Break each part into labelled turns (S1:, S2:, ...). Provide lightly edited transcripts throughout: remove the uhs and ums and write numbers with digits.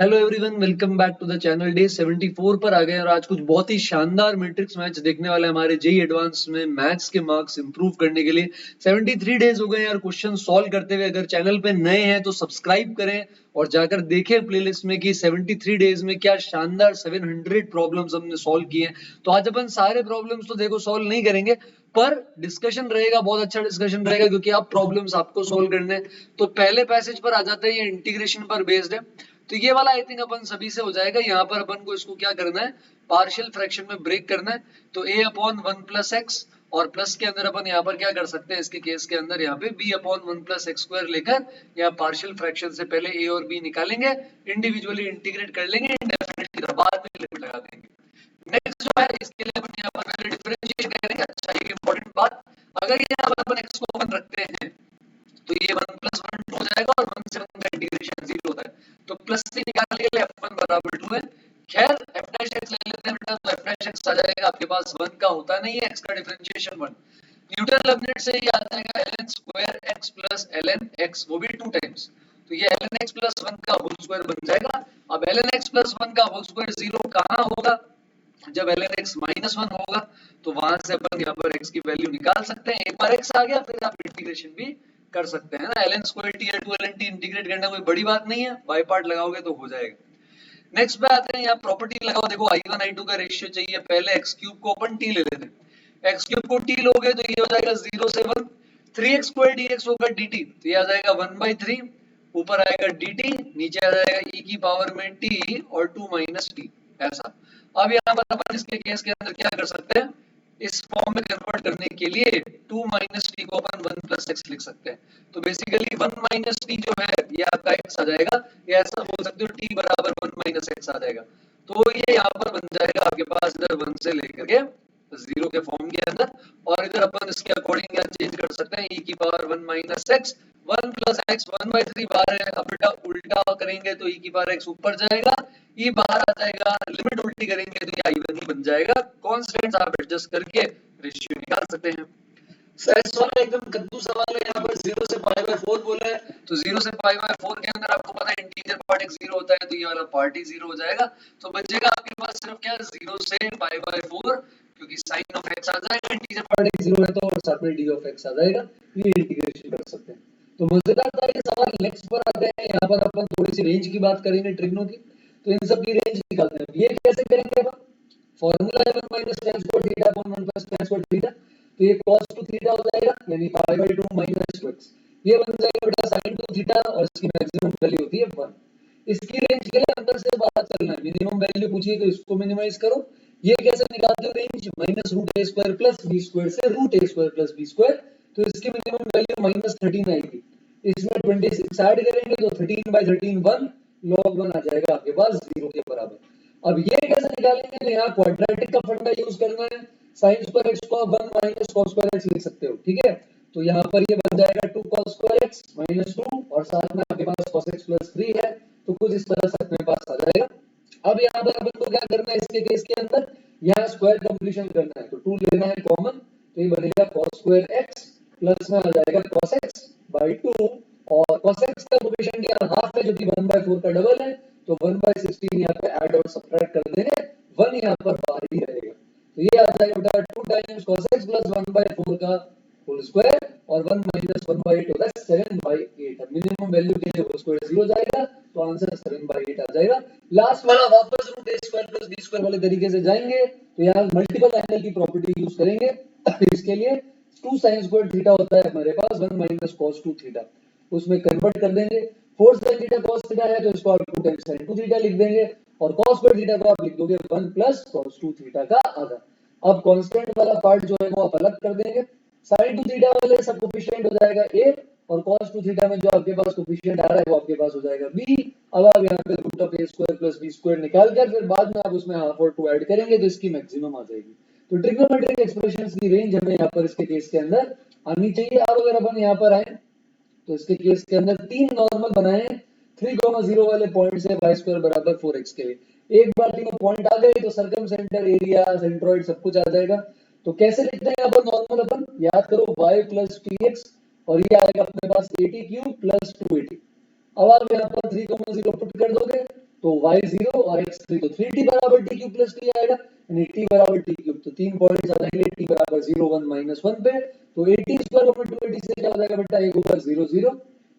S1: Hello everyone, welcome back to the channel. Day 74 पर आ गए और आज कुछ बहुत ही शानदार मैट्रिक्स मैच देखने वाले हैं हमारे जेई एडवांस में मैथ्स के मार्क्स इंप्रूव करने के लिए। 73 डेज हो गए यार क्वेश्चन सॉल्व करते हुए। अगर चैनल पे नए हैं तो सब्सक्राइब करें और जाकर देखें प्लेलिस्ट में कि 73 डेज में क्या शानदार 700 प्रॉब्लम्स हमने सॉल्व किए हैं। तो आज अपन सारे प्रॉब्लम्स तो देखो सॉल्व नहीं करेंगे, पर डिस्कशन रहेगा, बहुत अच्छा डिस्कशन रहेगा क्योंकि आप प्रॉब्लम्स आपको सॉल्व करने हैं। तो पहले पैसेज पर आ जाते हैं, ये इंटीग्रेशन पर बेस्ड है। तो ये वाला आई थिंक अपन सभी से हो जाएगा। यहाँ पर अपन को इसको क्या करना है, पार्शियल फ्रैक्शन में ब्रेक करना है। तो a अपॉन 1 प्लस एक्स और प्लस के अंदर अपन यहाँ पर क्या कर सकते हैं, इसके केस के अंदर यहाँ पे b upon 1 plus x square लेकर यहाँ पार्शियल फ्रैक्शन से पहले a और b निकालेंगे, इंडिविजुअली इंटीग्रेट कर लेंगे, इंडेफिनिट की तरह बाद में लिमिट लगा देंगे। नेक्स्ट जो है इसके लिए अपन यहाँ पर पहले डिफरेंशिएट करेंगे। अच्छा, एक इंपॉर्टेंट बात, अगर यहाँ पर अपन x को 1 रखते हैं तो ये 1 प्लस 1 हो जाएगा और 1 से 1 का इंटीग्रेशन 0 होता है। तो प्लस से निकाल के लिए f1 बराबर 2 है। खैर f डैश x ले लेते हैं बेटा, तो f डैश x आ जाएगा, आपके पास 1 का होता नहीं है, x का डिफरेंशिएशन 1। न्यूटन लेबनिज से ही आ जाएगा ln square x plus ln x, वो भी 2 टाइम्स। तो ये ln x प्लस 1 का होल स्क्वायर बन जाएगा। अब ln x प्लस 1 का होल स्क्वायर 0 कहाँ होगा, जब ln x माइनस 1 होगा। तो वहां से अपन यहाँ पर x की वैल्यू निकाल सकते हैं। एक बार x आ गया फिर आप इंटीग्रेशन भी कर सकते हैं ना। ln स्क्वायर t या 2ln t इंटीग्रेट करना कोई बड़ी बात नहीं है, बाय पार्ट लगाओगे तो हो जाएगा। नेक्स्ट पे आते हैं, यहाँ प्रॉपर्टी लगाओ। देखो i1 i2 का रेशियो चाहिए, पहले x क्यूब को अपन t ले लेते हैं। x क्यूब को t लोगे तो ये हो जाएगा 0 से 1, 3x स्क्वायर dx होगा dt, तो ये आ जाएगा 1/3, ऊपर आएगा dt, नीचे आ जाएगा e की पावर में t और 2 माइनस t, ऐसा। अब यहाँ पर अपन इसके केस के अंदर क्या कर सकते हैं, इस फॉर्म में कन्वर्ट करने के लिए 2 माइनस टी को अपन 1 प्लस एक्स लिख सकते हैं। तो बेसिकली 1 माइनस टी जो है ये आपका x आ जाएगा, या ऐसा बोल सकते हो t बराबर 1 माइनस एक्स आ जाएगा। तो ये यहाँ पर बन जाएगा आपके पास इधर 1 से लेकर के 0 के फॉर्म के अंदर, और इधर अपन इसके अकॉर्डिंग यहाँ चेंज कर सकते हैं, e की power 1 minus x, 1 plus x 1/3 बाहर है। अब बेटा उल्टा करेंगे तो e की पावर x ऊपर जाएगा, e बाहर आ जाएगा, लिमिट उल्टी करेंगे तो ये i1 ही बन जाएगा। कांस्टेंट्स आप एडजस्ट करके रेशियो निकाल सकते हैं। सेस वाला एकदम कद्दू सवाल है। यहाँ पर 0 से π/4 बोला है, तो 0 से π/4 के अंदर आपको पता है इंटीजर पार्ट एक 0 होता है, तो ये वाला पार्ट ही 0 हो जाएगा। तो बचेगा आपके पास सिर्फ क्या, 0 से π/4, क्योंकि sin ऑफ x आ जाएगा, इंटीजर पार्ट एक 0 है तो, और साथ में d ऑफ x आ जाएगा। ये इंटीग्रेशन कर सकते हैं। तो मजेदार था ये सवाल। नेक्स्ट पर आते हैं, यहाँ पर अपन थोड़ी सी रेंज की बात करेंगे ट्रिग्नो की। तो इन सब की रेंज निकालते हैं। ये कैसे करेंगे अपन, फॉर्मूला है 1 minus tan square theta upon 1 plus tan square theta, तो ये cos 2 थीटा हो जाएगा, यानी π/2 माइनस 2x। ये बन जाएगा बेटा sin 2 थीटा, और इसकी मैक्सिमम वैल्यू होती है 1। इसकी रेंज के लिए अंदर से बाहर चलना है, मिनिमम वैल्यू पूछिए तो इसको मिनिमाइज करो। ये कैसे निकालते हो range, minus root a square plus b square से root a square plus b square, तो इसकी मिनिमम वैल्यू माइनस 13 आएगी। इसमें 26 ऐड करेंगे तो 13/13 1 log 1 आ जाएगा आपके पास 0 के बराबर। अब ये कैसे निकालेंगे, तो यहाँ क्वाड्रेटिक का फंडा यूज करना है। sin स्क्वायर x को 1 माइनस cos स्क्वायर x लिख सकते हो, ठीक है। तो यहाँ पर ये बन जाएगा 2 cos स्क्वायर x माइनस 2, और साथ में आपके पास cos x प्लस 3 है, तो कुछ इस तरह से अपने पास आ जाएगा। अब यहाँ पर अपन को क्या करना है, इसके केस के अंदर यहाँ स्क्वायर कंप्लीशन करना है, तो 2 लेना है कॉमन, तो ये बनेगा cos स्क्वायर x प्लस में आ जाएगा cos x बाई 2, और cos x का कोएफिशिएंट यहाँ हाफ है जो कि 1/4 का डबल है, तो 1/16 यहाँ पे ऐड और सब्ट्रैक्ट कर देंगे, 1 यहाँ पर बाहर ही रहेगा। तो ये आ जाएगा बेटा 2 टाइम्स cos x प्लस 1/4 का होल स्क्वायर, और 1 माइनस 1/8 होता है 7/8। अब मिनिमम वैल्यू के लिए होल स्क्वायर 0 जाएगा, तो आंसर 7/8 आ जाएगा। लास्ट वाला वापस root a square plus b square वाले तरीके से जाएंगे, तो यहाँ मल्टीपल एंगल की प्रॉपर्टी यूज करेंगे। इसके लिए 2 sin स्क्वायर थीटा होता है हमारे पास, 1 माइनस cos 2 थीटा, उसमें कन्वर्ट कर देंगे। 4 sin थीटा cos थीटा है, तो इसको आप 2 टाइम्स sin 2 थीटा लिख देंगे, और cos स्क्वायर थीटा को आप लिख दोगे 1 प्लस cos 2 थीटा का आधा। अब कांस्टेंट वाला पार्ट जो है वो आप अलग कर देंगे। sin 2 थीटा वाले सब कोएफिशिएंट हो जाएगा a, और cos 2 थीटा में जो आपके पास कोएफिशिएंट आ रहा है वो आपके पास हो जाएगा b। अब आप यहाँ पे root of a square plus b square निकाल कर फिर बाद में आप उसमें हाफ और 2 ऐड करेंगे, तो इसकी मैक्सिमम आ जाएगी। तो ट्रिग्नोमेट्रिक एक्सप्रेशंस की रेंज हमें यहाँ पर इसके केस के अंदर आनी चाहिए। अब अगर अपन यहाँ पर आए तो इसके केस के अंदर 3 नॉर्मल बनाए हैं 3,0 वाले पॉइंट से y स्क्वायर बराबर 4x के लिए। एक बार तीनों पॉइंट आ गए तो सर्कम सेंटर, एरिया, सेंट्रोइड सब कुछ आ जाएगा। तो कैसे लिखते हैं यहाँ पर नॉर्मल, अपन याद करो y प्लस tx, और ये आएगा अपने पास 80 क्यूब प्लस 280। अब आप यहाँ पर 3,0 पुट कर दोगे तो y0 और x3 तो 3t बराबर t क्यूब प्लस टी आएगा, यानी t बराबर t क्यूब, तो 3 पॉइंट्स आ जाएंगे t बराबर 0 1 माइनस 1 पे, तो 80 स्क्वायर ओवर 280 से क्या हो जाएगा बेटा, एक होगा 0 0,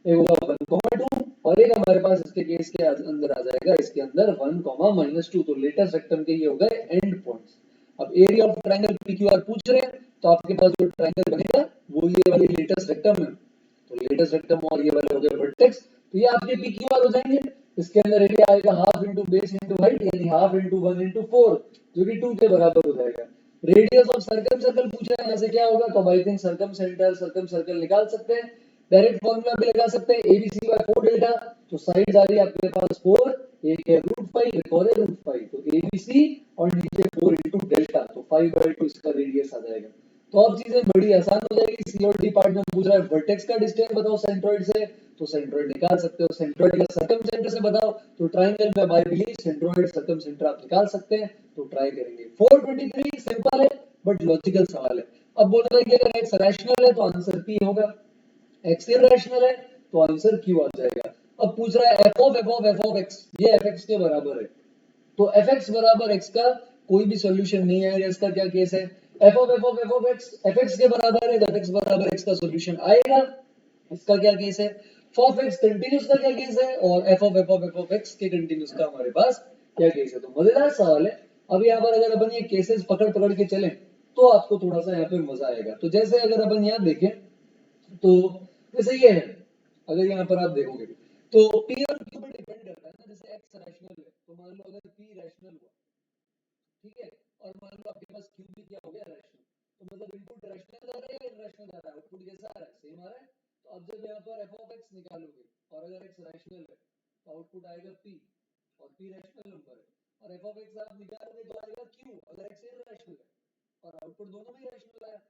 S1: एक होगा 1,2 और एक हमारे पास इसके केस के अंदर आ जाएगा, इसके अंदर 1, -2, तो लेटेस्ट रेक्टम के ये हो गए एंड पॉइंट्स। अब एरिया ऑफ ट्रायंगल PQR पूछ रहे हैं, तो आपके पास जो ट्रायंगल बनेगा वो ये वाली लेटेस्ट रेक्टम है, तो लेटेस्ट रेक्टम और ये वाले हो गए वर्टेक्स, तो ये आपके PQR हो जाएंगे। इसके अंदर एरिया आएगा half into base into height, यानी हाफ इंटू 1 इंटू 4, जो कि 2 के बराबर हो जाएगा। रेडियस ऑफ सर्कम सर्कल पूछ रहा है, यहाँ से क्या होगा, तो I think circum centre circum circle निकाल सकते हैं, डायरेक्ट फॉर्मूला भी लगा सकते हैं, ABC बाय 4 डेल्टा, तो साइड आ रही है आपके पास 4, एक है √5, एक और है √5, तो ABC और नीचे 4 इंटू डेल्टा, तो 5/2 इसका रेडियस आ जाएगा। तो अब चीजें बड़ी आसान हो जाएगी। सी और डी पार्ट में पूछ रहा है वर्टेक्स का डिस्टेंस बताओ सेंट्रोइड से, तो सेंट्रोइड निकाल सकते हो, सेंट्रोइड का सर्कम सेंटर से बताओ, तो ट्रायंगल में by believe centroid circumcentre आप निकाल सकते हैं, तो ट्राई करेंगे। 423 सिंपल है बट लॉजिकल सवाल है। अब बोल रहा है कि अगर एक्स रैशनल है तो आंसर पी होगा, एक्स इरेशनल है तो आंसर क्यू आ जाएगा। अब पूछ रहा है f of x, ये fx के बराबर है, तो fx बराबर x का कोई भी सॉल्यूशन नहीं आएगा, इसका क्या केस है, f of x fx के बराबर है, जब x बराबर x का सॉल्यूशन आएगा, इसका क्या केस है, f of x कंटीन्यूअस का क्या केस है, और f of x के कंटीन्यूअस का हमारे पास क्या केस है। तो मजेदार सवाल है। अब यहाँ पर अगर अपन ये केसेस पकड़ पकड़ के चलें तो आपको थोड़ा सा यहाँ पे मजा आएगा। तो जैसे अगर अपन यहाँ देखें तो जैसे ये है, अगर यहाँ पर आप देखोगे तो p और q पर डिपेंड करता है ना, जैसे x रैशनल है तो मान लो अगर p रैशनल हुआ, ठीक है, और मान लो आपके पास q भी क्या हो गया रैशनल, तो मतलब इनपुट रैशनल आ रहा है या इरैशनल आ रहा है, आउटपुट कैसा आ रहा है, सेम आ रहा है। तो अब जब यहाँ पर f of x निकालोगे और अगर x रैशनल है तो आउटपुट आएगा p, और p रैशनल नंबर है, और f of x आप निकालोगे तो आएगा q अगर x इरैशनल है, और आउटपुट दोनों में रैशनल आया।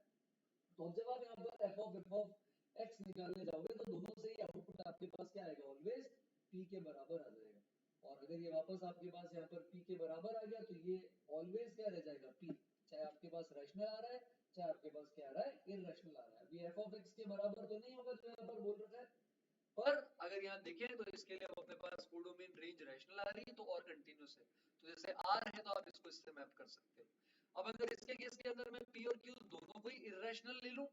S1: तो अब जब आप यहाँ पर f of x निकालने जाओगे तो दोनों से ही आउटपुट आपके पास क्या आएगा, ऑलवेज p के बराबर आ जाएगा। और अगर ये वापस आपके पास यहाँ पर p के बराबर आ गया तो ये ऑलवेज क्या रह जाएगा, p, चाहे आपके पास रैशनल आ रहा है चाहे आपके पास क्या आ रहा है, इररेशनल आ रहा है। अभी f of x के बराबर तो नहीं होगा जो यहाँ पर बोल रखा है, पर अगर यहाँ देखें तो इसके लिए अपने पास कोडोमेन रेंज रैशनल आ रही है तो और कंटीन्यूअस है, तो जैसे r है तो आप इसको इससे मैप कर सकते हो। अब अगर इसके केस के अंदर मैं p और q दोनों को ही इररेशनल ले लूं,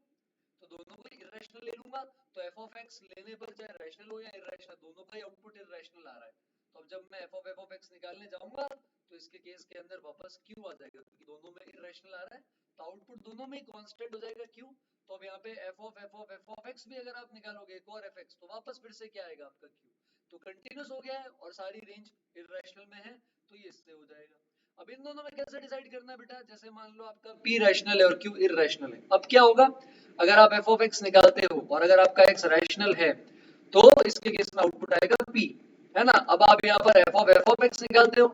S1: तो दोनों को इरेशनल ले लूंगा, तो f of x लेने पर चाहे रैशनल हो या इरेशनल दोनों का ही आउटपुट इरेशनल आ रहा है। तो अब जब मैं f of x निकालने जाऊंगा तो इसके केस के अंदर वापस q आ जाएगा, क्योंकि दोनों में इरेशनल आ रहा है तो आउटपुट दोनों में कांस्टेंट हो जाएगा q। तो अब यहाँ पे f of x भी अगर आप निकालोगे एक और fx तो वापस फिर से क्या आएगा आपका q, तो कंटीन्यूअस हो गया है और सारी रेंज इरेशनल में है, तो ये इससे हो जाएगा। अब इन दोनों में कैसे डिसाइड करना है बेटा, जैसे मान लो आपका p रैशनल है और q इररेशनल है, अब क्या होगा, अगर आप f of x निकालते हो और अगर आपका x रैशनल है तो इसके केस में आउटपुट आएगा p, है ना। अब आप यहाँ पर f of x निकालते हो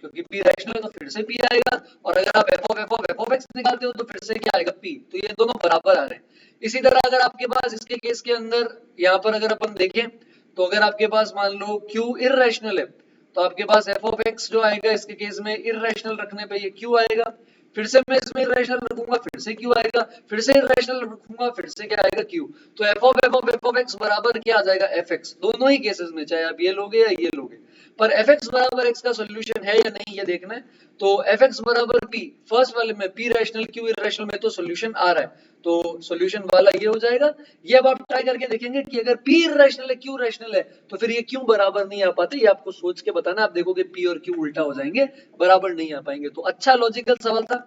S1: क्योंकि p रैशनल है तो फिर से p आएगा, और अगर आप f of x निकालते हो तो फिर से क्या आएगा p, तो ये दोनों बराबर आ रहे हैं। इसी तरह अगर आपके पास इसके केस के अंदर यहाँ पर अगर अपन देखें तो अगर आपके पास मान लो q इररेशनल है तो आपके पास f of x जो आएगा इसके केस में इररेशनल रखने पे ये q आएगा, फिर से मैं इसमें इरेशनल रखूंगा फिर से q आएगा, फिर से इरेशनल रखूंगा फिर से क्या आएगा q। तो f of x बराबर क्या आ जाएगा fx, दोनों ही केसेस में चाहे आप ये लोगे या ये लोगे, पर fx बराबर x का सॉल्यूशन है या नहीं ये देखना है। तो fx बराबर p, फर्स्ट वाले में p रैशनल q इरेशनल में तो सॉल्यूशन आ रहा है, तो सॉल्यूशन वाला ये हो जाएगा। ये अब आप ट्राई करके देखेंगे कि अगर p इरेशनल है q रैशनल है तो फिर ये क्यों बराबर नहीं आ पाते, ये आपको सोच के बताना, आप देखोगे p और q उल्टा हो जाएंगे, बराबर नहीं आ पाएंगे। तो अच्छा लॉजिकल सवाल था,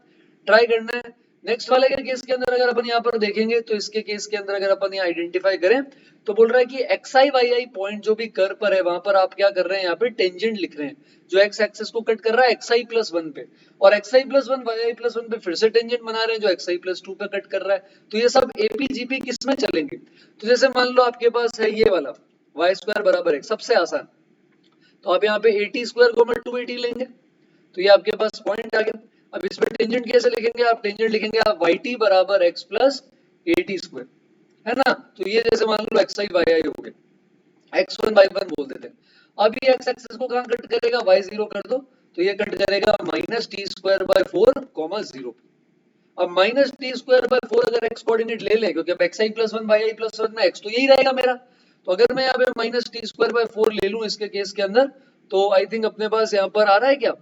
S1: ट्राई करना है। नेक्स्ट वाले के केस के अंदर अगर अपन यहाँ पर देखेंगे तो इसके केस के अंदर अगर अपन यहाँ आइडेंटिफाई करें तो बोल रहा है कि xi yi पॉइंट जो भी कर्व पर है वहां पर आप क्या कर रहे हैं, यहाँ पे टेंजेंट लिख रहे हैं जो x एक्सिस को कट कर रहा है xi प्लस 1 पे, और xi प्लस 1 yi प्लस 1 पे फिर से टेंजेंट बना रहे हैं जो xi प्लस 2 पे कट कर रहा है। तो ये सब एपीजीपी किस में चलेंगे, तो जैसे मान लो आपके पास है ये वाला y स्क्वायर बराबर है सबसे आसान, तो आप यहाँ पे 80 स्क्वायर को 280 लेंगे तो ये आपके पास पॉइंट आ गया। अब इसमें टेंजेंट कैसे लिखेंगे, आप टेंजेंट लिखेंगे आप yt बराबर x प्लस 80 स्क्वायर, है ना। तो ये जैसे मान लो xi yi हो गए, x1 y1 बोल देते हैं। अब ये x एक्सिस को कहां कट करेगा, y0 कर दो तो ये कट करेगा minus T square by 4 comma 0। अब माइनस टी स्क्वायर बाय 4 अगर x कोऑर्डिनेट ले लें क्योंकि अब xi प्लस 1 yi प्लस 1 में x तो यही रहेगा मेरा, तो अगर मैं यहाँ पे माइनस टी स्क्वायर बाय 4 ले लूं इसके केस के अंदर तो आई थिंक अपने पास यहाँ पर आ रहा है क्या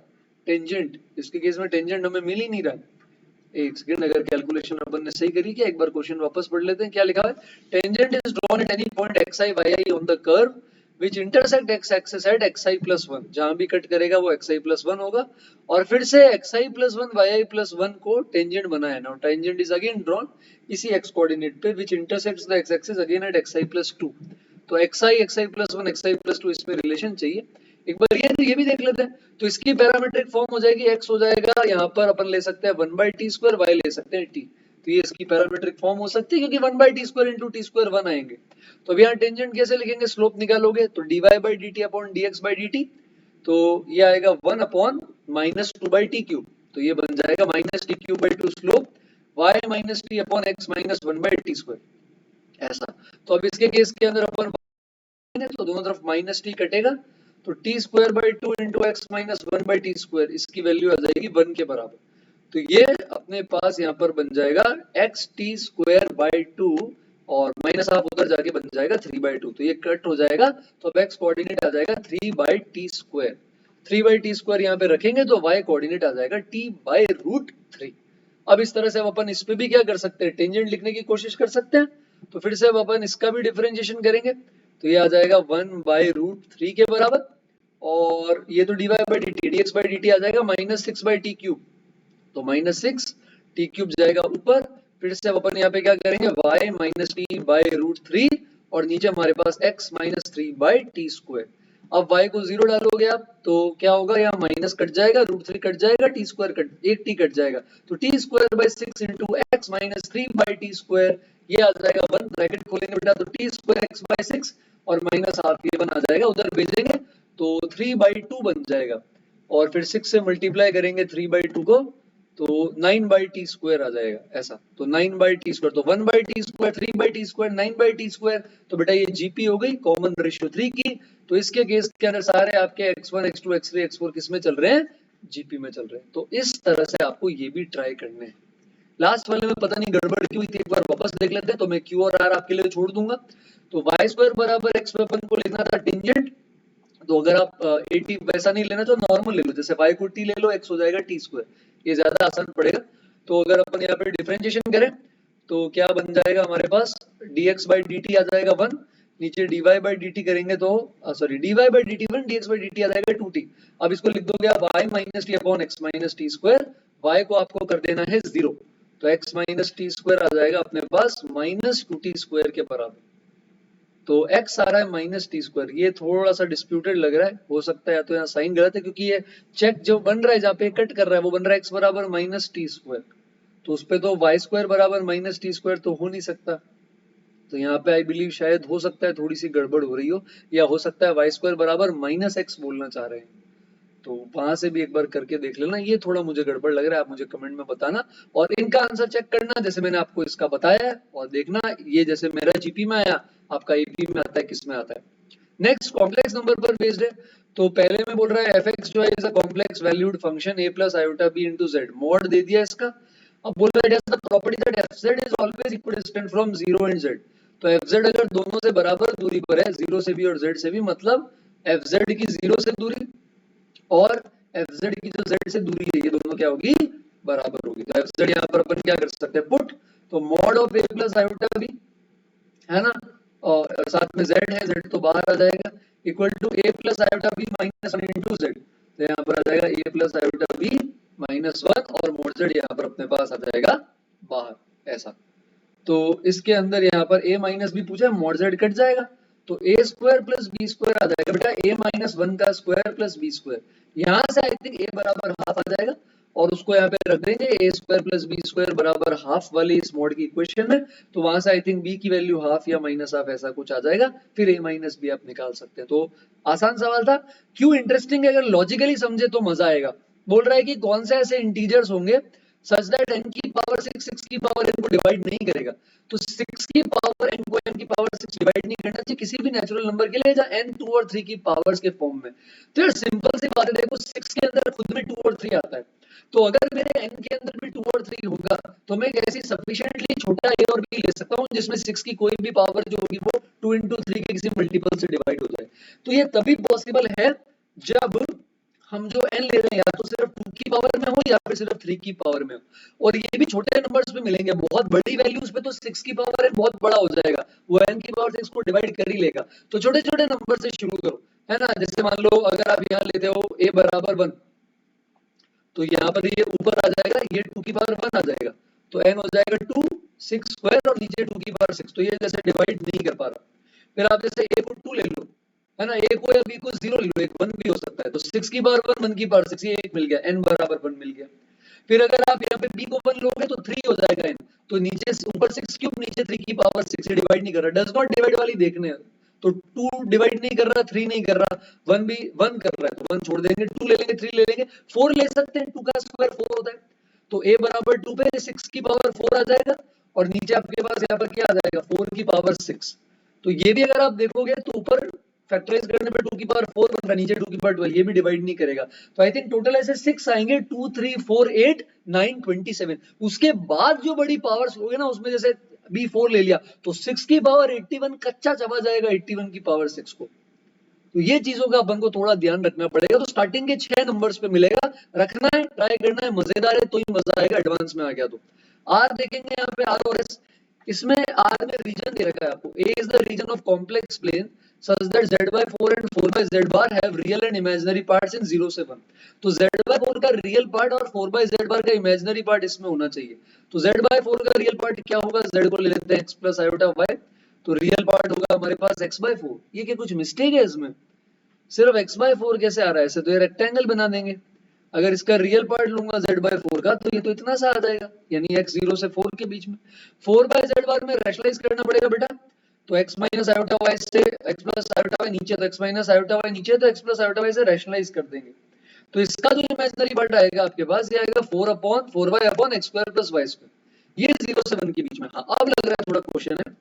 S1: टेंजेंट, इसके केस में टेंजेंट हमें मिल ही नहीं रहा। एक सेकंड, अगर कैलकुलेशन अपन ने सही करी क्या, एक बार क्वेश्चन वापस पढ़ लेते हैं। क्या लिखा है, tangent is drawn at any point xi yi on the curve which intersect x axis at xi plus 1, जहां भी कट करेगा वो xi plus 1 होगा, और फिर से xi plus 1 yi plus 1 को टेंजेंट बनाया ना, टेंजेंट इज अगेन ड्रॉन इसी x कोऑर्डिनेट पे which intersects the x axis again at xi plus 2। तो xi plus 1 xi plus 2 इसमें रिलेशन चाहिए। एक बार ये भी देख लेते हैं। तो इसकी पैरामीट्रिक फॉर्म हो जाएगी, x हो जाएगा यहाँ पर अपन ले सकते हैं 1/t², y ले सकते हैं t। तो ये इसकी पैरामीट्रिक फॉर्म हो सकती है, क्योंकि 1/t² into t² 1 आएंगे। तो अब यहाँ टेंजेंट कैसे लिखेंगे, स्लोप निकालोगे तो dy/dt अपॉन dx/dt, तो ये आएगा 1 अपॉन माइनस 2/t³, तो ये बन जाएगा minus t³/2 slope y minus t upon x minus 1/t², ऐसा। तो अब इसके केस के अंदर अपन तो दोनों तरफ माइनस टी कटेगा, तो t²/2 into x minus 1/t², इसकी वैल्यू आ जाएगी 1 के बराबर। तो ये अपने पास यहाँ पर बन जाएगा xt²/2 और माइनस हाफ उधर जाके बन जाएगा 3/2, तो ये कट हो जाएगा। तो अब x कोऑर्डिनेट आ जाएगा 3/t², 3/t² यहाँ पे रखेंगे तो y कोऑर्डिनेट आ जाएगा t/√3। अब इस तरह से अब अपन इस पे भी क्या कर सकते हैं, टेंजेंट लिखने की कोशिश कर सकते हैं। तो फिर से अब अपन इसका भी डिफरेंशिएशन करेंगे, तो ये आ जाएगा 1/√3 के बराबर, और ये तो dy/dt dx/dt आ जाएगा -6/t³, तो -6t³ जाएगा ऊपर। फिर से अब अपन यहाँ पे क्या करेंगे, y माइनस t/√3 और नीचे हमारे पास x माइनस 3/t²। अब y को 0 डालोगे आप तो क्या होगा, यहाँ माइनस कट जाएगा, √3 कट जाएगा, t² कट, एक t कट जाएगा, तो t²/6 into x minus 3/t², ये आ जाएगा 1, ब्रैकेट खोलेंगे बेटा तो t² x/6 और माइनस हाफ, ये बन आ जाएगा, उधर भेजेंगे तो 3/2 बन जाएगा, और फिर 6 से मल्टीप्लाई करेंगे 3/2 को तो 9/t² आ जाएगा, ऐसा। तो 9/t², तो 1/t², 3/t², 9/t², तो बेटा ये जीपी हो गई कॉमन रेशियो 3 की। तो इसके केस के अंदर सारे आपके x1 x2 x3 x4 किस में चल रहे हैं, जीपी में चल रहे हैं। तो इस तरह से आपको ये भी ट्राई करने हैं। लास्ट वाले में पता नहीं गड़बड़ क्यों हुई थी, एक बार वापस देख लेते हैं। तो मैं q और r आपके लिए छोड़ दूंगा। तो y² बराबर x पे अपन को लिखना था टेंजेंट, तो अगर आप 80 वैसा नहीं लेना तो नॉर्मल ले लो, जैसे y को t ले लो, x हो जाएगा t², ये ज्यादा आसान पड़ेगा। तो अगर अपन यहाँ पे डिफरेंशिएशन करें तो क्या बन जाएगा हमारे पास, dx/dt आ जाएगा 1, नीचे dy/dt करेंगे तो सॉरी dy/dt 1, dx/dt आ जाएगा 2t। अब इसको लिख दोगे आप y minus T upon x minus t², y को आपको कर देना है 0, तो x माइनस t² आ जाएगा अपने पास -2t² के बराबर। तो x आ रहा है -t², ये थोड़ा सा डिस्प्यूटेड लग रहा है, हो सकता है या तो यहाँ साइन गलत है, क्योंकि ये चेक जो बन रहा है जहाँ पे कट कर रहा है वो बन रहा है x बराबर -t², तो उस पे तो y² बराबर -t² तो हो नहीं सकता। तो यहाँ पे आई बिलीव शायद हो सकता है थोड़ी सी गड़बड़ हो रही हो, या हो सकता है y² बराबर -x बोलना चाह रहे हैं। तो वहां से भी एक बार करके देख लेना, ये थोड़ा मुझे गड़बड़ लग रहा है, आप मुझे कमेंट में बताना, और इनका आंसर चेक करना जैसे मैंने आपको इसका बताया है, और देखना ये जैसे मेरा जीपी में आया आपका एपी में आता है, किस में आता है। नेक्स्ट कॉम्प्लेक्स नंबर पर बेस्ड है। तो पहले में बोल रहा है fx जो है is a complex valued function a plus iota b into z, mod दे दिया इसका। अब बोल रहा है the property that fz is always equidistant from 0 and z। तो fz अगर दोनों से बराबर दूरी पर है, 0 से भी और z से भी, मतलब fz की 0 से दूरी और fz की जो z से दूरी है, ये दोनों क्या होगी, बराबर होगी। तो fz यहाँ पर अपन क्या कर सकते हैं, पुट, तो mod of a plus iota b है ना, और साथ में z है, z तो बाहर आ जाएगा, equal to a plus iota b minus 1 into Z. तो यहाँ पर आ जाएगा a plus iota b minus 1 और मोड z यहाँ पर अपने पास आ जाएगा बाहर, ऐसा। तो इसके अंदर यहाँ पर a माइनस b पूछा है, मोड z कट जाएगा, तो a² प्लस b² आ जाएगा बेटा a माइनस 1 का स्क्वायर प्लस b²। यहाँ से आई थिंक a बराबर हाफ आ जाएगा, और उसको यहाँ पे रख देंगे a² प्लस b² बराबर हाफ वाली इस मोड की इक्वेशन में। तो वहां से आई थिंक b की वैल्यू हाफ या माइनस हाफ ऐसा कुछ आ जाएगा, फिर a माइनस b आप निकाल सकते हैं। तो आसान सवाल था, क्यों इंटरेस्टिंग है, अगर लॉजिकली समझे तो मजा आएगा। बोल रहा है कि कौन से ऐसे इंटीजर्स होंगे सच दैट n की पावर 6 की पावर n को डिवाइड नहीं करेगा। तो 6 की पावर n को n की पावर 6 डिवाइड नहीं करना चाहिए किसी भी नेचुरल नंबर के लिए जहां n 2 और 3 की पावर्स के फॉर्म में। तो यार सिंपल सी बात है, देखो 6 के अंदर खुद में 2 और 3 आता है, तो अगर मेरे n के अंदर भी 2 और 3 होगा तो मैं कैसी सफिशिएंटली छोटा a और b ले सकता हूं जिसमें 6 की कोई भी पावर जो होगी वो 2 into 3 के किसी मल्टीपल से डिवाइड हो जाए। तो ये तभी पॉसिबल है जब हम जो n ले रहे हैं या तो सिर्फ 2 की पावर में हो या फिर सिर्फ 3 की पावर में हो, और ये भी छोटे नंबर्स पे मिलेंगे, बहुत बड़ी वैल्यूज पे तो 6 की पावर n बहुत बड़ा हो जाएगा, वो n की पावर 6 को डिवाइड कर ही लेगा। तो छोटे छोटे नंबर से शुरू करो, है ना। जैसे मान लो अगर आप यहाँ लेते हो a बराबर 1, तो यहाँ पर ये ऊपर आ जाएगा, ये 2 की पावर 1 आ जाएगा, तो n हो जाएगा 2, 6 स्क्वायर और नीचे 2 की पावर 6, तो ये जैसे डिवाइड नहीं कर पा रहा। फिर आप जैसे a को 2 ले लो, है ना, a को या b को 0 ले लो, एक 1 भी हो सकता है, तो 6 की पावर 1, 1 की पावर 6, ये एक मिल गया, n बराबर 1 मिल गया। फिर अगर आप यहाँ पे b को 1 लोगे तो 3 हो जाएगा n, तो नीचे ऊपर 6 क्यूब, नीचे 3 की पावर 6 से डिवाइड नहीं कर रहा, डज नॉट डिवाइड वाली देखने हैं, तो 2 डिवाइड नहीं कर रहा, 3 नहीं कर रहा, 1 भी 1 कर रहा है, तो 1 छोड़ देंगे, 2 ले लेंगे, 3 ले लेंगे, 4 ले सकते हैं, 2 का स्क्वायर 4 होता है, तो a बराबर 2 पे 6 की पावर 4 आ जाएगा, और नीचे आपके पास यहाँ पर क्या आ जाएगा, 4 की पावर 6। तो ये भी अगर आप देखोगे तो ऊपर फैक्टराइज करने पे 2 की पावर 4 बन रहा, नीचे 2 की पावर 12, ये भी डिवाइड नहीं करेगा। तो आई थिंक टोटल ऐसे 6 आएंगे, 2 3 4 8 9 27। उसके बाद जो बड़ी पावर्स लोगे ना, उसमें जैसे b4 ले लिया, तो 6 की पावर 81 कच्चा चबा जाएगा 81 की पावर 6 को। तो ये चीजों का अपन को थोड़ा ध्यान रखना पड़ेगा। तो स्टार्टिंग के 6 नंबर्स पे मिलेगा, रखना है, ट्राई करना है, मजेदार है तो ही मजा आएगा, एडवांस में आ गया तो। आर देखेंगे यहाँ पे, आर और एस, इसमें आर में रीजन दे रखा है आपको, A is the region of complex plane such that z by 4 and 4 by z bar have real and imaginary parts in 0 से 1। तो z by 4 का रियल पार्ट और 4 by z bar का इमेजिनरी पार्ट इसमें होना चाहिए। तो z by 4 का रियल पार्ट क्या होगा, z को ले लेते हैं x plus iota y, तो रियल पार्ट होगा हमारे पास x by 4। ये क्या कुछ मिस्टेक है इसमें, सिर्फ x by 4 कैसे आ रहा है, ऐसे तो ये रेक्टेंगल बना देंगे। अगर इसका रियल पार्ट लूंगा z by 4 का, तो ये तो इतना सा आ जाएगा, यानी x 0 से 4 के बीच में। 4 by z bar में रैशनलाइज करना पड़ेगा बेटा, तो x माइनस आयोटा y से x प्लस आयोटा y नीचे, तो x माइनस आयोटा y नीचे, तो x प्लस आयोटा y से रैशनलाइज कर देंगे। तो इसका जो इमेजिनरी पार्ट आएगा आपके पास, ये आएगा 4 upon 4y upon x square plus y square. ये 0 से 1 के बीच में। हाँ, अब लग रहा है थोड़ा क्वेश्चन है।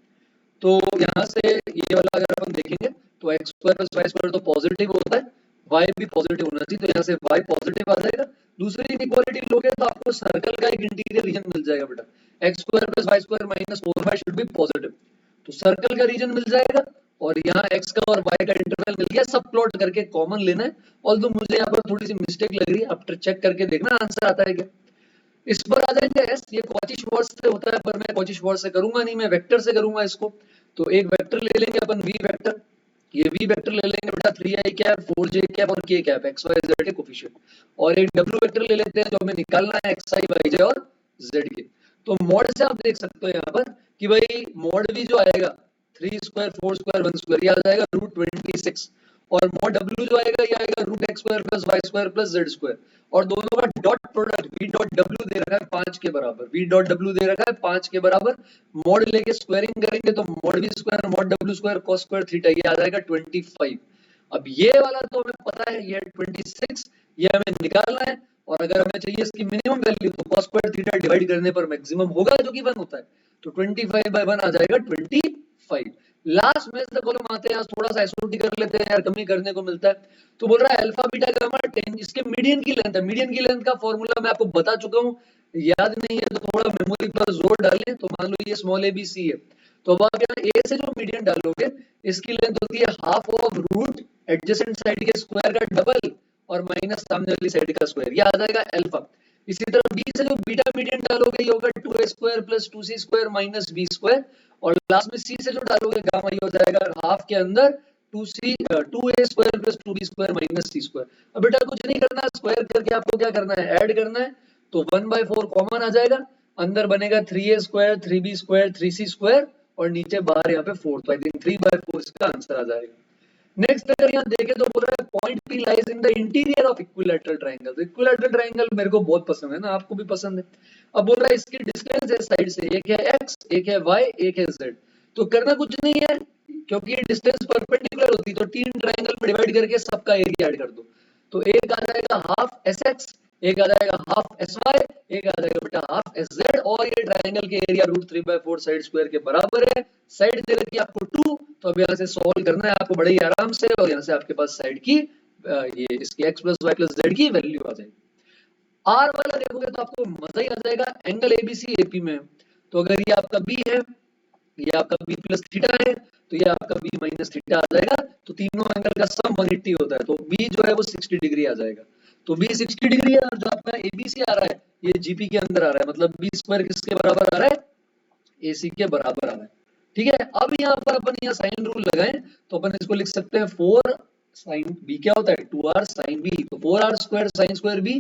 S1: तो यहाँ से ये वाला अगर अपन देखेंगे, तो x square plus y square तो पॉजिटिव होता है, y भी पॉजिटिव होना चाहिए, तो यहाँ से y पॉजिटिव आ जाएगा। दूसरी इनइक्वालिटी लोगे तो आपको सर्कल का एक इंटीरियर रीजन मिल जाएगा बेटा, x square plus y square minus 4y should be positive, तो सर्कल का रीजन मिल जाएगा। और यहाँ x का और y का इंटरवल मिल गया, सब प्लॉट करके कॉमन लेना है। ऑल्दो मुझे यहाँ पर थोड़ी सी मिस्टेक लग रही है, आफ्टर चेक करके देखना आंसर आता है क्या। इस पर आ जाएंगे s, ये कॉची श्वार्ट्ज से होता है, पर मैं कॉची श्वार्ट्ज से करूंगा नहीं, मैं वेक्टर से करूंगा इसको। तो एक वेक्टर ले लेंगे अपन v वेक्टर, ये v वेक्टर ले लेंगे बेटा 3i कैप 4j कैप और k cap x y z के कोफिशिएंट, और एक w वेक्टर ले लेते हैं जो हमें निकालना है xi yj और z के। तो मॉड से आप देख सकते हो यहाँ पर कि भाई मॉड v जो आएगा 3 स्क्वायर 4 स्क्वायर 1 स्क्वायर, ये आ जाएगा रूट 26, और मॉड w जो आएगा ये आएगा root x square plus y square plus z square, और दोनों का dot product v dot w दे रखा है 5 के बराबर, v डॉट w दे रखा है 5 के बराबर। मॉड लेके स्क्वायरिंग करेंगे तो mod v square mod w square cos square theta, ये आ जाएगा 25। अब ये वाला तो हमें पता है, ये 26, ये हमें निकालना है, और अगर हमें चाहिए इसकी मिनिमम वैल्यू, तो cos स्क्वायर थीटा डिवाइड करने पर मैक्सिमम होगा जो कि 1 होता है, तो 25 by 1 आ जाएगा 25। लास्ट में से कॉलम आते हैं, थोड़ा सा एसओटी कर लेते हैं यार, कमी करने को मिलता है। तो बोल रहा है अल्फा बीटा गामा टेन, इसके मीडियन की लेंथ है, मीडियन की लेंथ का फॉर्मूला मैं आपको बता चुका हूँ, याद नहीं है तो थोड़ा मेमोरी पर जोर डालें। तो मान लो ये स्मॉल ABC है, तो अब आप यहाँ ए से जो मीडियन डालोगे, इसकी लेंथ होती है half of root adjacent side के स्क्वायर का डबल और माइनस सामने वाली साइड का स्क्वायर, ये आ जाएगा अल्फा। इसी तरह बी से जो बीटा मीडियन डालोगे, ये होगा 2a square plus 2c square minus b square, और लास्ट में सी से जो डालोगे गामा, ये हो जाएगा हाफ के अंदर 2a square plus 2b square minus c square. अब बेटा कुछ नहीं करना, स्क्वायर करके आपको क्या करना है, ऐड करना है, तो 1/4 कॉमन आ जाएगा, अंदर बनेगा 3a square 3b square 3c square, और नीचे बाहर यहाँ पे 4, तो आई थिंक 3/4 इसका आंसर आ जाएगा। नेक्स्ट अगर यहाँ देखें तो बोल रहा है point P lies in the interior of equilateral triangle. Equilateral triangle मेरे को बहुत पसंद है ना, आपको भी पसंद है। अब बोल रहा है इसकी डिस्टेंस है साइड से, एक है x, एक है y, एक है z। तो करना कुछ नहीं है, क्योंकि ये डिस्टेंस परपेंडिकुलर होती है, तो 3 ट्रायंगल में डिवाइड करके सबका एरिया ऐड कर दो। तो एक आ जाएगा हाफ sx, एक आ जाएगा हाफ sy, एक आ जाएगा बेटा हाफ sz, और ये ट्रायंगल के एरिया रूट 3/4 साइड स्क्वायर के बराबर है। साइड दे रखी है आपको 2, तो अब यहाँ से सॉल्व करना है आपको बड़े ही आराम से, और यहाँ से आपके पास साइड की ये इसकी x plus Y plus Z की वैल्यू आ जाएगी। आर वाला देखोगे तो आपको मजा ही आ जाएगा, एंगल एबीसी एपी में। तो अगर ये आपका बी है, ये आपका बी प्लस थीटा है, तो ये आपका बी माइनस थीटा आ जाएगा। तो तीनों एंगल का सम 180 होता है, तो बी जो है वो 60 डिग्री आ जाएगा। तो बी 60 डिग्री है, और जो आपका एबीसी आ रहा है ये जीपी के अंदर आ रहा है, मतलब बी स्क्वायर किसके बराबर आ रहा है, एसी के बराबर आ रहा है। ठीक है, अब यहाँ पर अपन यहाँ साइन रूल लगाएं तो अपन इसको लिख सकते हैं 4 साइन बी क्या होता है 2r साइन बी, तो 4r square sine square B,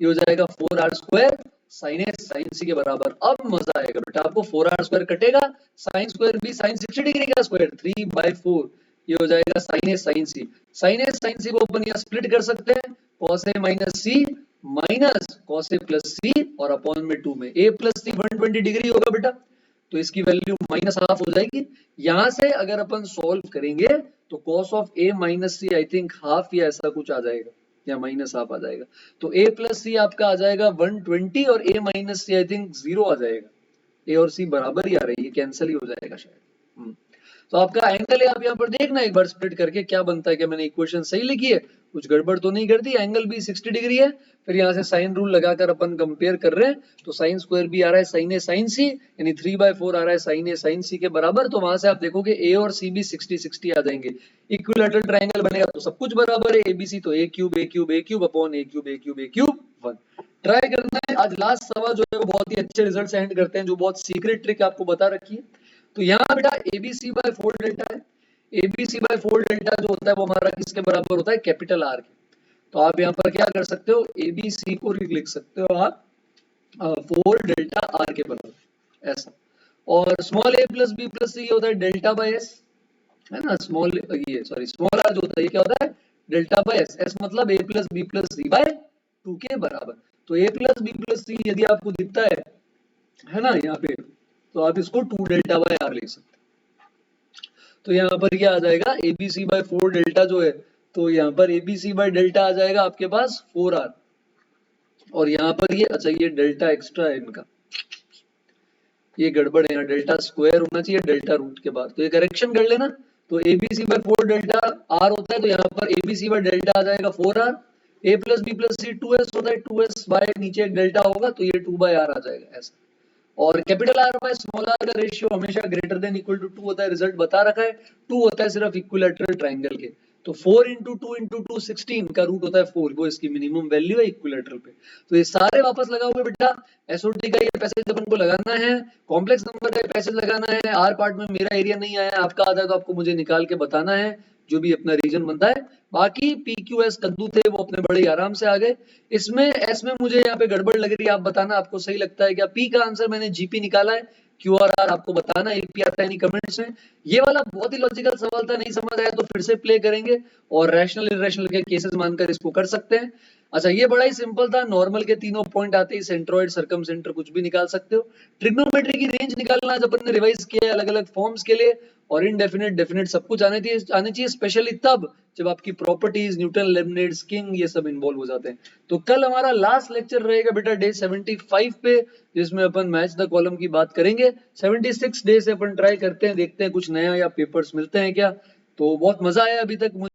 S1: ये हो जाएगा 4r square sine A sine सी के बराबर। अब मजा आएगा बेटा, आपको 4r स्क्वायर कटेगा, sine square B sine 60 degree का स्क्वायर 3/4, ये हो जाएगा sine A sine C. Sine A sine C को अपन यहाँ स्प्लिट कर सकते हैं, cos A minus C minus cos A plus C, और अपॉन में 2 में a प्लस सी 120 डिग्री होगा बेटा, तो इसकी वैल्यू माइनस हाफ हो जाएगी। यहां से अगर अपन सॉल्व करेंगे तो cos of a minus C I think half या ऐसा कुछ आ जाएगा, या माइनस हाफ आ जाएगा, तो a प्लस सी आपका आ जाएगा 120 और a minus C I think 0 आ जाएगा। a और c बराबर ही आ रही है, कैंसिल ही हो जाएगा शायद। तो आपका एंगल है, आप यहाँ पर देखना एक बार स्प्लिट करके क्या बनता है, क्या मैंने इक्वेशन सही लिखी है, कुछ गड़बड़ तो नहीं कर दी। एंगल भी 60 डिग्री है, फिर यहाँ से साइन रूल लगाकर अपन कंपेयर कर रहे हैं, तो साइन स्क्वायर भी आ रहा है साइन ए साइन सी, यानी 3/4 आ रहा है साइन ए साइन सी के बराबर, तो वहां से आप देखोगे ए और सी भी 60-60 आ जाएंगे। इक्विलैटरल ट्रायंगल बनेगा तो सब कुछ बराबर है, एबीसी तो ए क्यूब अपॉन ए क्यूब 1। ट्राई करना है। आज लास्ट सवाल जो है वो बहुत ही अच्छे रिजल्ट सेंड करते हैं, जो बहुत सीक्रेट ट्रिक आपको बता रखी है। तो यहाँ बेटा एबीसी बाय 4 डेल्टा है, एबीसी बाय 4 डेल्टा जो होता है वो हमारा किसके बराबर होता है, कैपिटल आर के। तो आप यहाँ पर क्या कर सकते हो, एबीसी को लिख सकते हो आप 4 डेल्टा आर के बराबर ऐसा। और स्मॉल ए प्लस बी प्लस सी होता है डेल्टा बाय एस, है ना, स्मॉल ये सॉरी स्मॉल आर जो होता है ये क्या होता है डेल्टा बाय एस, एस मतलब ए प्लस बी प्लस सी बाय 2 के बराबर। तो ए प्लस बी प्लस सी यदि आपको दिखता है ना यहाँ पे, तो आप इसको 2 डेल्टा बाय आर लिख सकते हैं। तो यहाँ पर क्या आ जाएगा, एबीसी बाय 4 डेल्टा जो है, तो यहाँ पर एबीसी बाय डेल्टा आ जाएगा आपके पास 4r, और यहाँ पर ये अच्छा ये डेल्टा एक्स्ट्रा है इनका, ये गड़बड़ है, यहाँ डेल्टा स्क्वायर होना चाहिए डेल्टा रूट के बाद, तो ये करेक्शन कर लेना। तो एबीसी बाय 4 डेल्टा आर होता है, तो यहाँ पर एबीसी बाय डेल्टा आ जाएगा 4r, ए प्लस बी प्लस सी 2s होता है, 2s बाय नीचे एक डेल्टा होगा तो ये 2/r आ जाएगा ऐसा। और capital R by small R का रेशियो हमेशा ग्रेटर देन इक्वल टू 2 होता है, रिजल्ट बता रखा है। 2 होता है सिर्फ इक्विलैटरल ट्रायंगल के, तो 4 इंटू 2 इंटू 2 16 का रूट होता है 4, वो इसकी मिनिमम वैल्यू है इक्विलैटरल पे। तो ये सारे वापस लगाओगे बेटा, एसओटी का ये पैसेज अपन को लगाना है, कॉम्प्लेक्स नंबर का पैसेज लगाना है। आर पार्ट में मेरा एरिया नहीं आया, आपका आता है तो आपको मुझे निकाल के बताना है, जो भी अपना रीजन बनता है। बाकी पी क्यू एस कद्दू थे वो अपने बड़े आराम से आ गए। इसमें एस में मुझे यहाँ पे गड़बड़ लग रही है, आप बताना आपको सही लगता है क्या। पी का आंसर मैंने जीपी निकाला है, क्यू और आर आपको बताना एपी आता है नहीं कमेंट्स में। ये वाला बहुत ही लॉजिकल सवाल था, नहीं समझ आया तो फिर से प्ले करेंगे, और रैशनल इरेशनल के केसेस मानकर इसको कर सकते हैं। अच्छा ये बड़ा ही सिंपल था, नॉर्मल के तीनों पॉइंट आते ही सेंट्रोइड सर्कम सेंटर कुछ भी निकाल सकते हो। ट्रिग्नोमेट्री की रेंज निकालना जब अपन ने रिवाइज किया है अलग अलग फॉर्म्स के लिए, और इनडेफिनेट डेफिनेट सब कुछ आने चाहिए स्पेशली तब जब आपकी प्रॉपर्टीज न्यूटन लेबनिट्ज किंग ये सब इन्वॉल्व हो जाते हैं। तो कल हमारा लास्ट लेक्चर रहेगा बेटा डे 75 पे, जिसमें अपन मैच द कॉलम की बात करेंगे। 76 डे से अपन ट्राई करते हैं, देखते हैं कुछ नया या पेपर्स मिलते हैं क्या। तो बहुत मजा आया अभी तक मुझे।